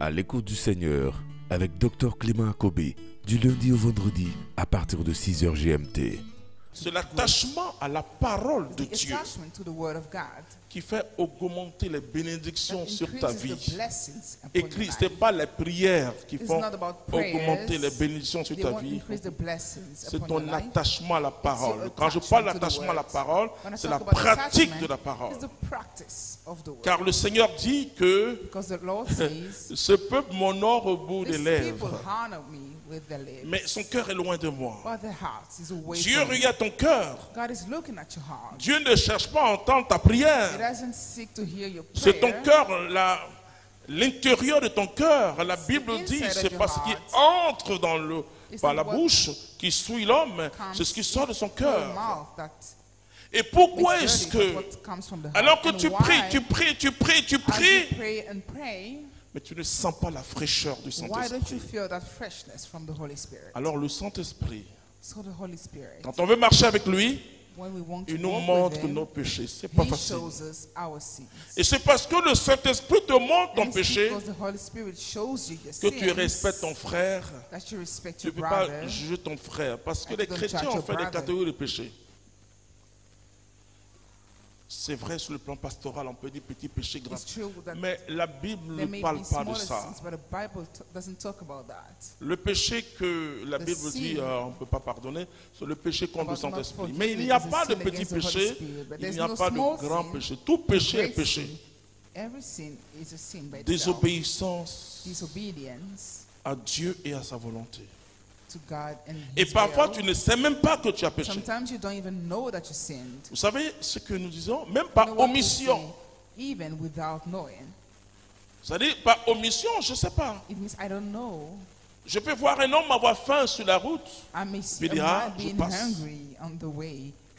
À l'écoute du Seigneur avec Dr Clément Akobé, du lundi au vendredi à partir de 6h GMT. C'est l'attachement à la parole de Dieu qui fait augmenter les bénédictions sur ta vie. Écrit, ce n'est pas les prières qui font augmenter les bénédictions sur ta vie. C'est ton attachement à la parole. Quand je parle d'attachement à la parole, c'est la pratique de la parole. Car le Seigneur dit que ce peuple m'honore au bout des lèvres, mais son cœur est loin de moi. Dieu regarde ton cœur. Dieu ne cherche pas à entendre ta prière. C'est ton cœur, l'intérieur de ton cœur. La Bible dit, c'est parce qu'il entre par la bouche qui souille l'homme, c'est ce qui sort de son cœur. Et pourquoi est-ce que, alors que tu pries, mais tu ne sens pas la fraîcheur du Saint-Esprit? Alors le Saint-Esprit, quand on veut marcher avec lui, il nous montre nos péchés. C'est pas facile. Et c'est parce que le Saint-Esprit te montre ton péché que tu respectes ton frère. Tu ne peux pas juger ton frère. Parce que les chrétiens ont fait des catégories de péchés. C'est vrai, sur le plan pastoral, on peut dire petit péché grave. Mais la Bible ne parle pas de ça. Le péché que la Bible dit on ne peut pas pardonner, c'est le péché contre le Saint-Esprit. Mais il n'y a pas de petit péché, il n'y a pas de grand péché. Tout péché est péché. Désobéissance à Dieu et à sa volonté. Et parfois, tu ne sais même pas que tu as péché. Vous savez ce que nous disons? Même par omission. C'est-à-dire, par omission, je ne sais pas. Je peux voir un homme avoir faim sur la route. Il dira, je passe.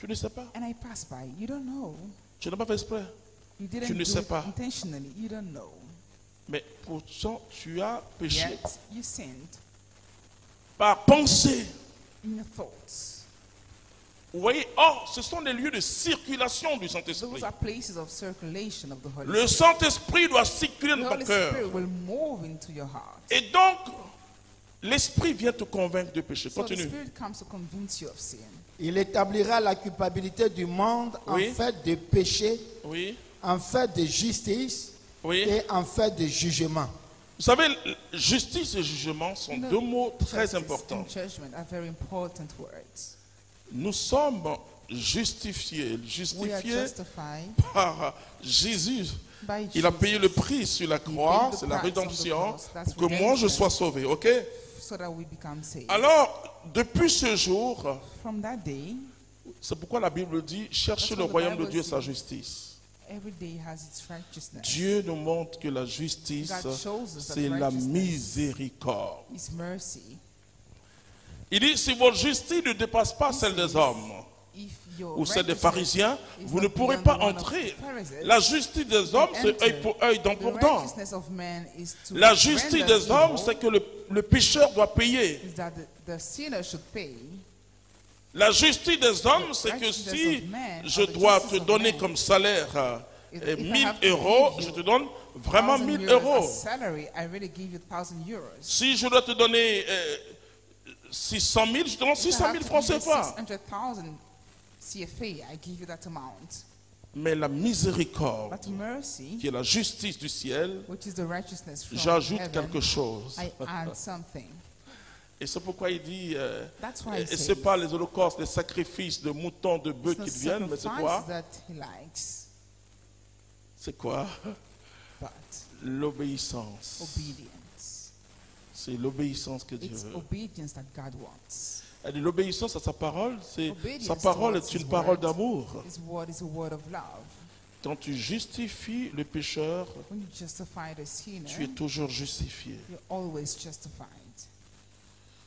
Tu ne sais pas. Tu n'as pas fait exprès. Tu ne sais pas. Mais pourtant, tu as péché. Par pensée. Vous voyez, ce sont des lieux de circulation du Saint-Esprit. Le Saint-Esprit doit circuler dans ton cœur. Et donc, l'Esprit vient te convaincre de péché. Continue. Il établira la culpabilité du monde en fait de péché, en fait de justice et en fait de jugement. Vous savez, justice et jugement sont deux mots très importants. Nous sommes justifiés par Jésus. Il a payé le prix sur la croix, c'est la rédemption, pour que moi je sois sauvé, ok? Alors, depuis ce jour, c'est pourquoi la Bible dit, cherchez le royaume de Dieu et sa justice. Dieu nous montre que la justice, c'est la miséricorde. Il dit, si votre justice ne dépasse pas celle des hommes ou celle des pharisiens, vous ne pourrez pas entrer. La justice des hommes, c'est œil pour œil, dent pour dent. La justice des hommes, c'est que le pécheur doit payer. La justice des hommes, c'est que si je dois te donner comme salaire 1000 euros, je te donne vraiment 1000 euros. Si je dois te donner 600 000, je te donne 600 000 francs CFA. Mais la miséricorde, qui est la justice du ciel, j'ajoute quelque chose. Et c'est pourquoi il dit, et ce n'est pas les holocaustes, les sacrifices de moutons, de bœufs qui viennent, mais c'est quoi? C'est quoi? L'obéissance. C'est l'obéissance que Dieu veut. Et l'obéissance à sa parole, sa parole est une parole d'amour. Quand tu justifies le pécheur, tu es toujours justifié.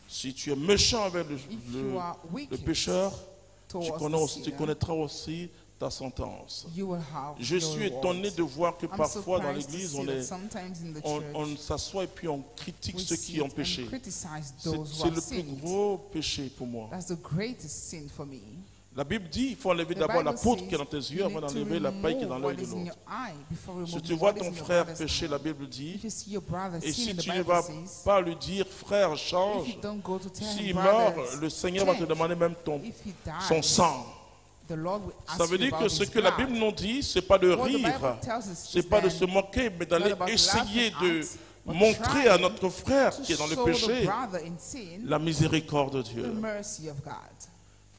Si tu es méchant avec le pécheur, tu connaîtras aussi ta sentence. Je suis étonné de voir que parfois dans l'église, on s'assoit et puis on critique ceux qui ont péché. C'est le plus gros péché pour moi. La Bible dit, il faut enlever d'abord la poudre qui est dans tes yeux avant d'enlever la paille qui est dans l'œil de l'autre. Si tu vois ton frère pécher, la Bible dit, et si tu ne vas pas lui dire, frère, change, s'il meurt, le Seigneur va te demander même son sang. Ça veut dire que ce que la Bible nous dit, ce n'est pas de rire, ce n'est pas de se moquer, mais d'aller essayer de montrer à notre frère qui est dans le péché la miséricorde de Dieu.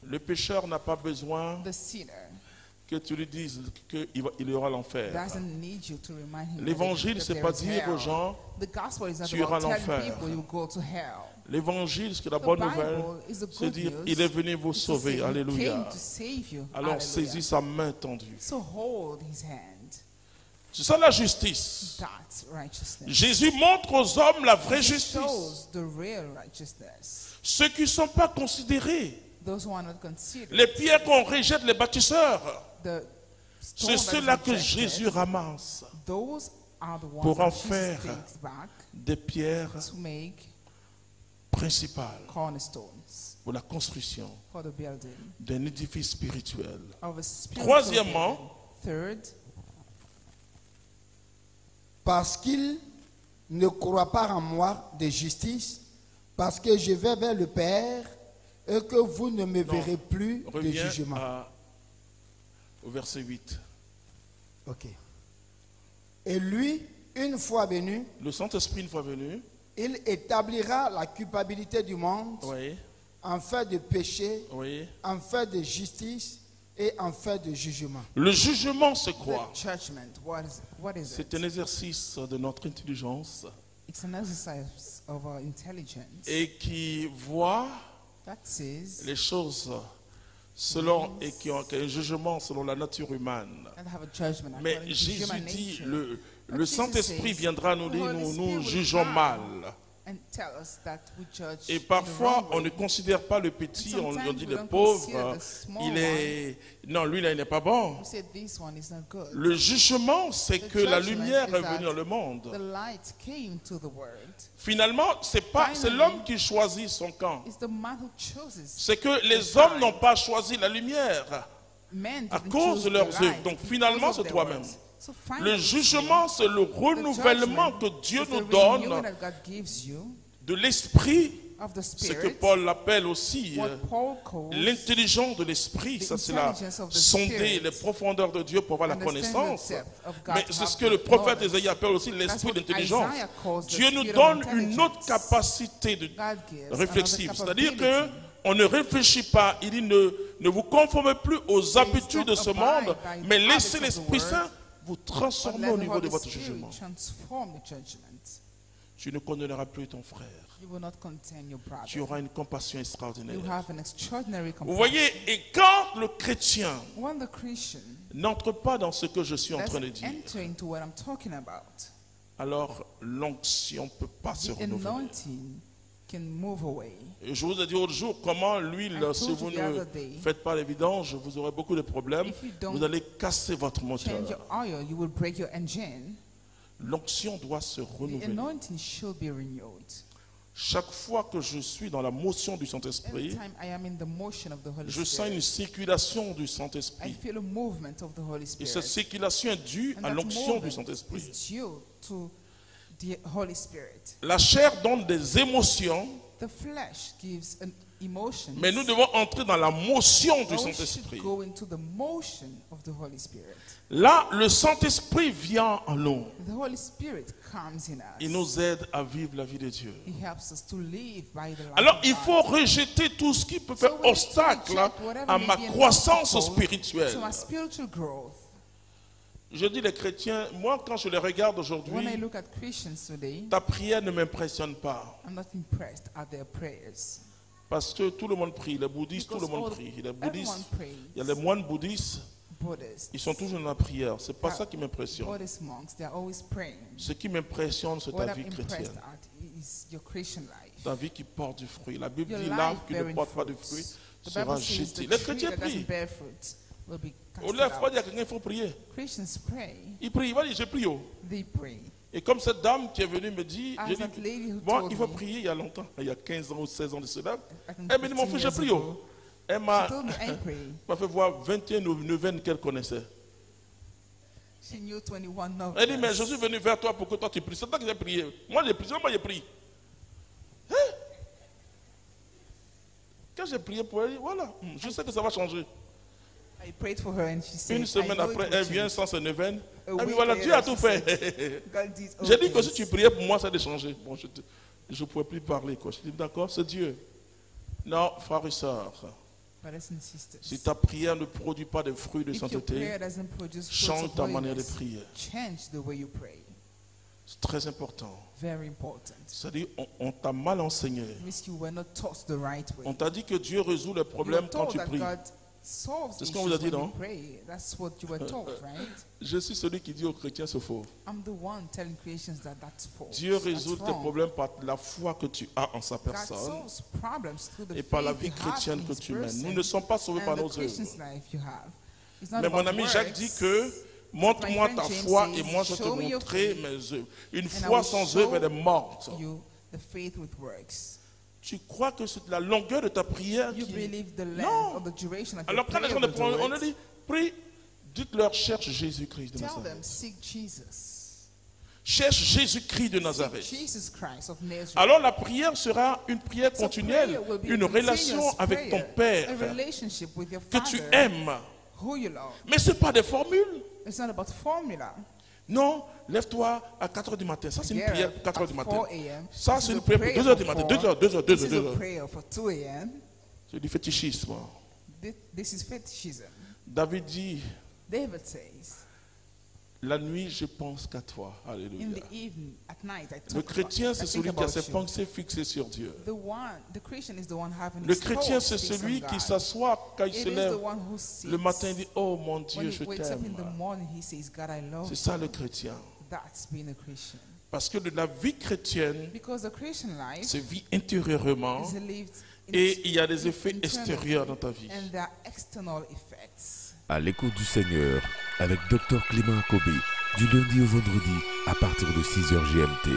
Le pécheur n'a pas besoin que tu lui dises qu'il aura l'enfer. L'évangile, ce n'est pas dire aux gens, tu iras l'enfer. L'évangile, ce que la bonne nouvelle, c'est dire, il est venu vous sauver. Alléluia. Alors saisis sa main tendue. C'est ça la justice. Jésus montre aux hommes la vraie justice. Ceux qui ne sont pas considérés. Les pierres qu'on rejette, les bâtisseurs, c'est ceux-là que Jésus ramasse pour en faire des pierres principales pour la construction d'un édifice spirituel. Troisièmement, parce qu'ils ne croient pas en moi de justice, parce que je vais vers le Père, et que vous ne me verrez plus de jugement. Au verset 8. Ok. Et lui, une fois venu, le Saint-Esprit, une fois venu, il établira la culpabilité du monde en fait de péché, en fait de justice et en fait de jugement. Le jugement, c'est quoi? C'est un exercice de notre intelligence. It's an exercise of our intelligence. Et qui voit les choses selon et qui ont un jugement selon la nature humaine. Mais Jésus dit, le Saint-Esprit viendra nous dire, nous jugeons mal. Et parfois, on ne considère pas le petit, on dit le pauvre, non, lui là, il n'est pas bon. Le jugement, c'est que la lumière est venue dans le monde. Finalement, c'est l'homme qui choisit son camp. C'est que les hommes n'ont pas choisi la lumière à cause de leurs œuvres. Donc finalement, c'est toi-même. Le jugement, c'est le renouvellement que Dieu nous donne de l'esprit. Ce que Paul l'appelle aussi l'intelligence de l'esprit. Ça, c'est la sonder les profondeurs de Dieu pour avoir la connaissance. Mais c'est ce que le prophète Ésaïe appelle aussi l'esprit d'intelligence. Dieu nous donne une autre capacité de réflexive. C'est-à-dire que on ne réfléchit pas. Il dit ne vous conformez plus aux habitudes de ce monde, mais laissez l'Esprit Saint vous transformer au niveau de votre jugement. Tu ne condamneras plus ton frère. Tu auras une compassion extraordinaire. Vous voyez, et quand le chrétien n'entre pas dans ce que je suis en train de dire, alors l'onction ne peut pas se renouveler. Et je vous ai dit l'autre jour comment l'huile, si vous ne faites pas l'évidence, vous aurez beaucoup de problèmes. Vous allez casser votre moteur. L'onction doit se renouveler. Chaque fois que je suis dans la motion du Saint-Esprit, je sens une circulation du Saint-Esprit. Et cette circulation est due à l'onction du Saint-Esprit. La chair donne des émotions, mais nous devons entrer dans la motion du Saint-Esprit. Là, le Saint-Esprit vient en nous. Il nous aide à vivre la vie de Dieu. Alors, il faut rejeter tout ce qui peut faire obstacle à ma croissance spirituelle. Je dis les chrétiens, moi quand je les regarde aujourd'hui, ta prière ne m'impressionne pas. Parce que tout le monde prie, les bouddhistes, tout le monde prie. Les bouddhistes, il y a les moines bouddhistes, ils sont toujours dans la prière. C'est pas ça qui m'impressionne. Ce qui m'impressionne, c'est ta vie chrétienne. Ta vie qui porte du fruit. La Bible dit l'arbre qui ne porte pas de fruit sera jeté. Les chrétiens prient. Au lieu de dire à quelqu'un, il faut prier. Ils prient, il va dire, je prie. Et comme cette dame qui est venue me dire, j'ai dit, bon, il faut prier il y a longtemps, il y a 15 ans ou 16 ans de cela. Elle me dit, mon fils, je prie. Elle m'a fait voir 21 neuvaines qu'elle connaissait. She knew 21 novens. Elle dit, mais je suis venu vers toi pour que toi tu pries. C'est toi que j'ai prié. Moi j'ai prié, moi j'ai prié. Hein? Quand j'ai prié pour elle, voilà, je sais que ça va changer. I prayed for her and she said, Une semaine après, elle vient sans ses neuvaines. Elle dit, voilà, Dieu a tout fait. J'ai dit que si tu priais pour moi, ça allait changer. Bon, je ne pouvais plus parler. Quoi. Je dis, d'accord, c'est Dieu. Non, frères et sœurs, si ta prière ne produit pas de fruits de sainteté, change ta manière de prier. C'est très important. C'est-à-dire, on t'a mal enseigné. On t'a dit que Dieu résout les problèmes quand tu pries. C'est ce qu'on vous a dit, non? Je suis celui qui dit aux chrétiens c'est faux. Dieu résout tes problèmes par la foi que tu as en sa personne et par la vie chrétienne que tu mènes. Nous ne sommes pas sauvés par nos œuvres. Mais mon ami Jacques dit que montre-moi ta foi et moi je te montrerai mes œuvres. Une foi sans œuvre, elle est morte. Tu crois que c'est la longueur de ta prière qui... Non. Alors quand les gens on leur dit, prie, dites-leur, cherche Jésus-Christ de Nazareth. Cherche Jésus-Christ de Nazareth. Alors la prière sera une prière continuelle, une relation avec ton Père que tu aimes. Mais ce n'est pas des formules. Non, lève-toi à 4 h du matin. Ça, c'est une prière pour 4 h du matin. Ça, c'est une prière pour 2 h du matin. 2 h. C'est du fétichisme. David dit, la nuit, je pense qu'à toi. Alléluia. Le chrétien, c'est celui qui a ses pensées fixées sur Dieu. Le chrétien, c'est celui qui s'assoit quand il se lève le matin et dit, oh mon Dieu, je t'aime. C'est ça le chrétien. Parce que la vie chrétienne se vit intérieurement et il y a des effets extérieurs dans ta vie. À l'écoute du Seigneur, avec Dr Clément Akobé, du lundi au vendredi, à partir de 6 h GMT.